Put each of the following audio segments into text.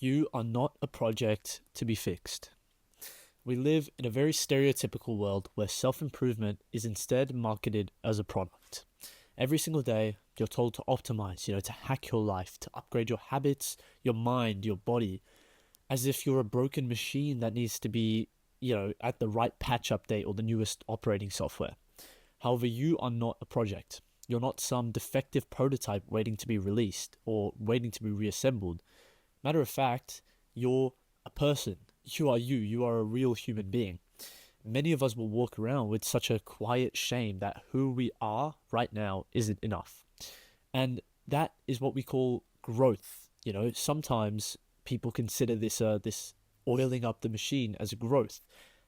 You are not a project to be fixed. We live in a very stereotypical world where self improvement is instead marketed as a product. Every single day, you're told to optimize, to hack your life, to upgrade your habits, your mind, your body, as if you're a broken machine that needs to be, at the right patch update or the newest operating software. However, you are not a project. You're not some defective prototype waiting to be released or waiting to be reassembled. Matter of fact, you're a person. You are you. You are a real human being. Many of us will walk around with such a quiet shame that who we are right now isn't enough. And that is what we call growth. Sometimes people consider this oiling up the machine as growth.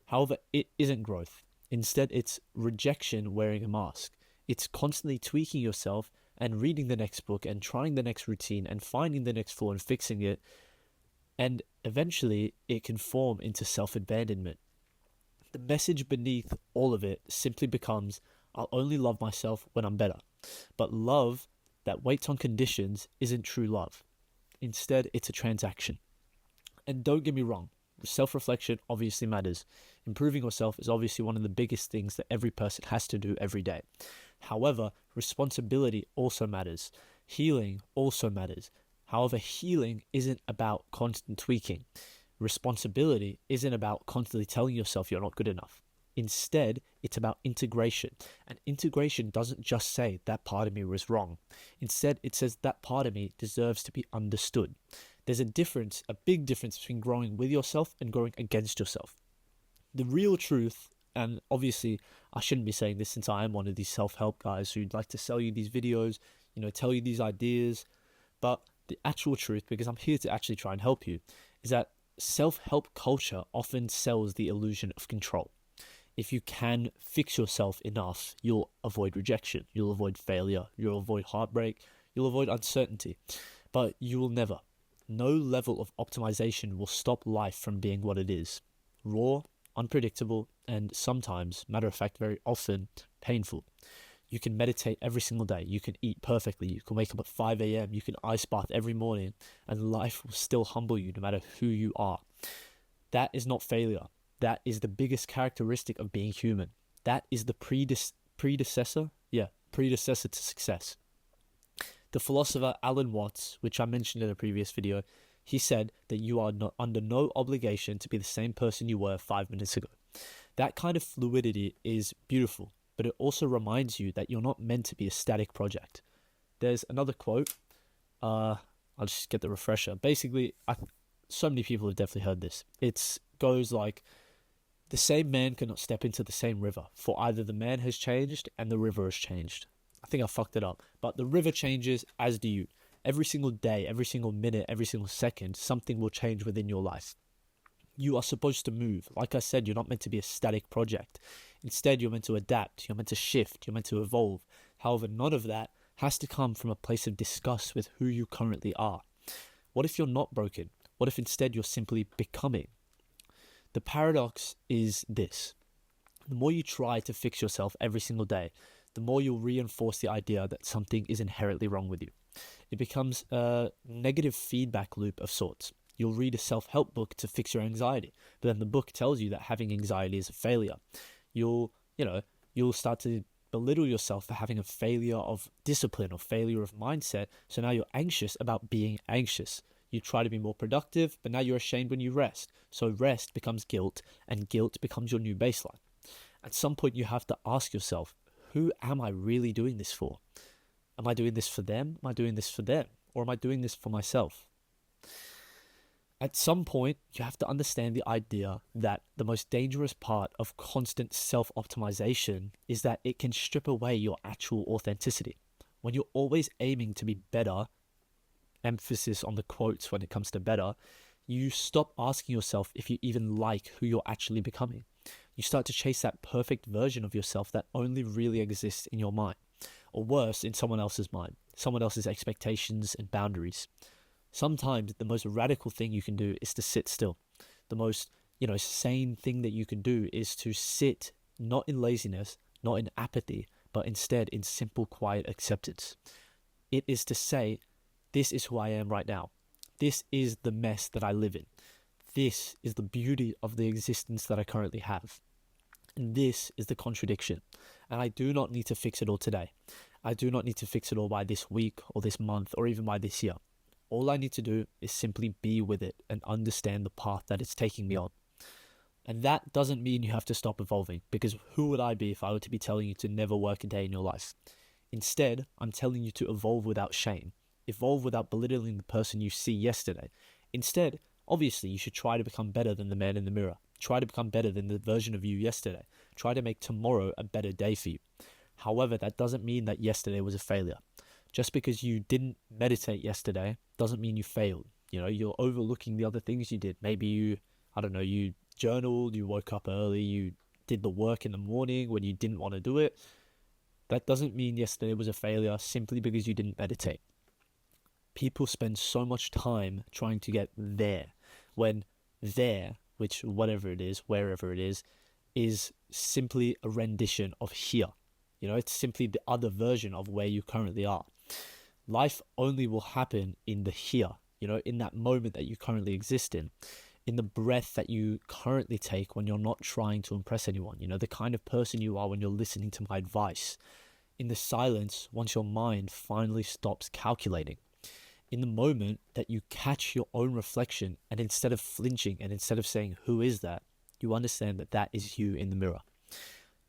However, it isn't growth. Instead, it's rejection wearing a mask. It's constantly tweaking yourself and reading the next book and trying the next routine and finding the next flaw and fixing it. And eventually, it can form into self-abandonment. The message beneath all of it simply becomes, I'll only love myself when I'm better. But love that waits on conditions isn't true love. Instead, it's a transaction. And don't get me wrong, self-reflection obviously matters. Improving yourself is obviously one of the biggest things that every person has to do every day. However, responsibility also matters. Healing also matters. However, healing isn't about constant tweaking. Responsibility isn't about constantly telling yourself you're not good enough. Instead, it's about integration. And integration doesn't just say that part of me was wrong. Instead, it says that part of me deserves to be understood. There's a big difference between growing with yourself and growing against yourself. The real truth, and obviously I shouldn't be saying this since I am one of these self-help guys who'd like to sell you these videos, tell you these ideas, but the actual truth, because I'm here to actually try and help you, is that self-help culture often sells the illusion of control. If you can fix yourself enough, you'll avoid rejection, you'll avoid failure, you'll avoid heartbreak, you'll avoid uncertainty, but you will never. No level of optimization will stop life from being what it is. Raw, unpredictable, and sometimes, matter of fact, very often, painful. You can meditate every single day. You can eat perfectly. You can wake up at 5 a.m. You can ice bath every morning, and life will still humble you no matter who you are. That is not failure. That is the biggest characteristic of being human. That is the predecessor to success. The philosopher Alan Watts, which I mentioned in a previous video, he said that you are not under no obligation to be the same person you were 5 minutes ago. That kind of fluidity is beautiful, but it also reminds you that you're not meant to be a static project. There's another quote. I'll just get the refresher. Basically, so many people have definitely heard this. It goes like, the same man cannot step into the same river, for either the man has changed and the river has changed. I think I fucked it up, but the river changes, as do you. Every single day, every single minute, every single second, something will change within your life. You are supposed to move. Like I said, you're not meant to be a static project. Instead, you're meant to adapt, you're meant to shift, you're meant to evolve. However, none of that has to come from a place of disgust with who you currently are. What if you're not broken? What if instead you're simply becoming? The paradox is this. The more you try to fix yourself every single day, the more you'll reinforce the idea that something is inherently wrong with you. It becomes a negative feedback loop of sorts. You'll read a self-help book to fix your anxiety, but then the book tells you that having anxiety is a failure. You'll start to belittle yourself for having a failure of discipline or failure of mindset, so now you're anxious about being anxious. You try to be more productive, but now you're ashamed when you rest. So rest becomes guilt, and guilt becomes your new baseline. At some point, you have to ask yourself, who am I really doing this for? Am I doing this for them? Am I doing this for them? Or am I doing this for myself? At some point, you have to understand the idea that the most dangerous part of constant self-optimization is that it can strip away your actual authenticity. When you're always aiming to be better, emphasis on the quotes when it comes to better, you stop asking yourself if you even like who you're actually becoming. You start to chase that perfect version of yourself that only really exists in your mind, or worse, in someone else's mind, someone else's expectations and boundaries. Sometimes the most radical thing you can do is to sit still. The most, sane thing that you can do is to sit not in laziness, not in apathy, but instead in simple, quiet acceptance. It is to say, this is who I am right now. This is the mess that I live in. This is the beauty of the existence that I currently have. And this is the contradiction. And I do not need to fix it all today. I do not need to fix it all by this week or this month or even by this year. All I need to do is simply be with it and understand the path that it's taking me on. And that doesn't mean you have to stop evolving, because who would I be if I were to be telling you to never work a day in your life? Instead, I'm telling you to evolve without shame. Evolve without belittling the person you see yesterday. Instead, obviously, you should try to become better than the man in the mirror. Try to become better than the version of you yesterday. Try to make tomorrow a better day for you. However, that doesn't mean that yesterday was a failure. Just because you didn't meditate yesterday doesn't mean you failed. You're overlooking the other things you did. Maybe you journaled, you woke up early, you did the work in the morning when you didn't want to do it. That doesn't mean yesterday was a failure simply because you didn't meditate. People spend so much time trying to get there, when there, which whatever it is, wherever it is simply a rendition of here. It's simply the other version of where you currently are. Life only will happen in the here, in that moment that you currently exist in the breath that you currently take when you're not trying to impress anyone, the kind of person you are when you're listening to my advice, in the silence once your mind finally stops calculating, in the moment that you catch your own reflection and instead of flinching and instead of saying, "Who is that?" you understand that that is you in the mirror.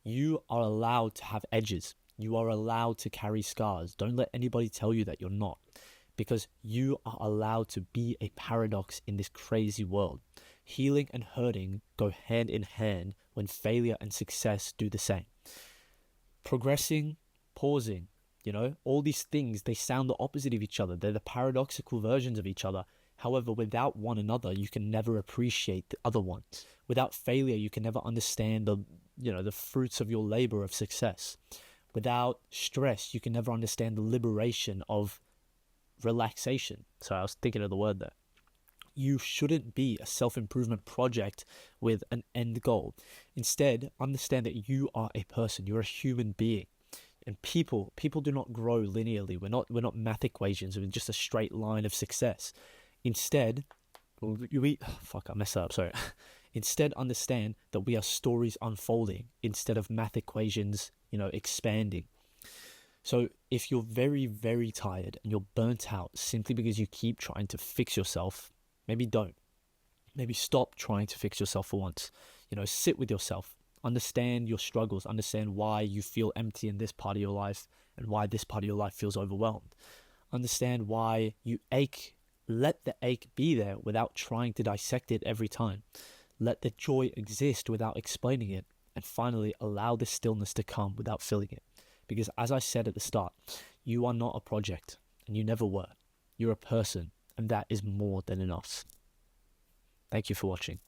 You are allowed to have edges. You are allowed to carry scars. Don't let anybody tell you that you're not, because you are allowed to be a paradox in this crazy world. Healing and hurting go hand in hand when failure and success do the same. Progressing, pausing, all these things, they sound the opposite of each other. They're the paradoxical versions of each other. However, without one another, you can never appreciate the other one. Without failure, you can never understand the fruits of your labor of success. Without stress, you can never understand the liberation of relaxation. Sorry, I was thinking of the word there. You shouldn't be a self-improvement project with an end goal. Instead, understand that you are a person. You're a human being. And people do not grow linearly. We're not math equations with just a straight line of success. Instead, I messed up, sorry. Instead, understand that we are stories unfolding instead of math equations, expanding. So if you're very, very tired and you're burnt out simply because you keep trying to fix yourself, maybe don't. Maybe stop trying to fix yourself for once. Sit with yourself. Understand your struggles. Understand why you feel empty in this part of your life and why this part of your life feels overwhelmed. Understand why you ache. Let the ache be there without trying to dissect it every time. Let the joy exist without explaining it. And finally, allow the stillness to come without filling it. Because as I said at the start, you are not a project, and you never were. You're a person, and that is more than enough. Thank you for watching.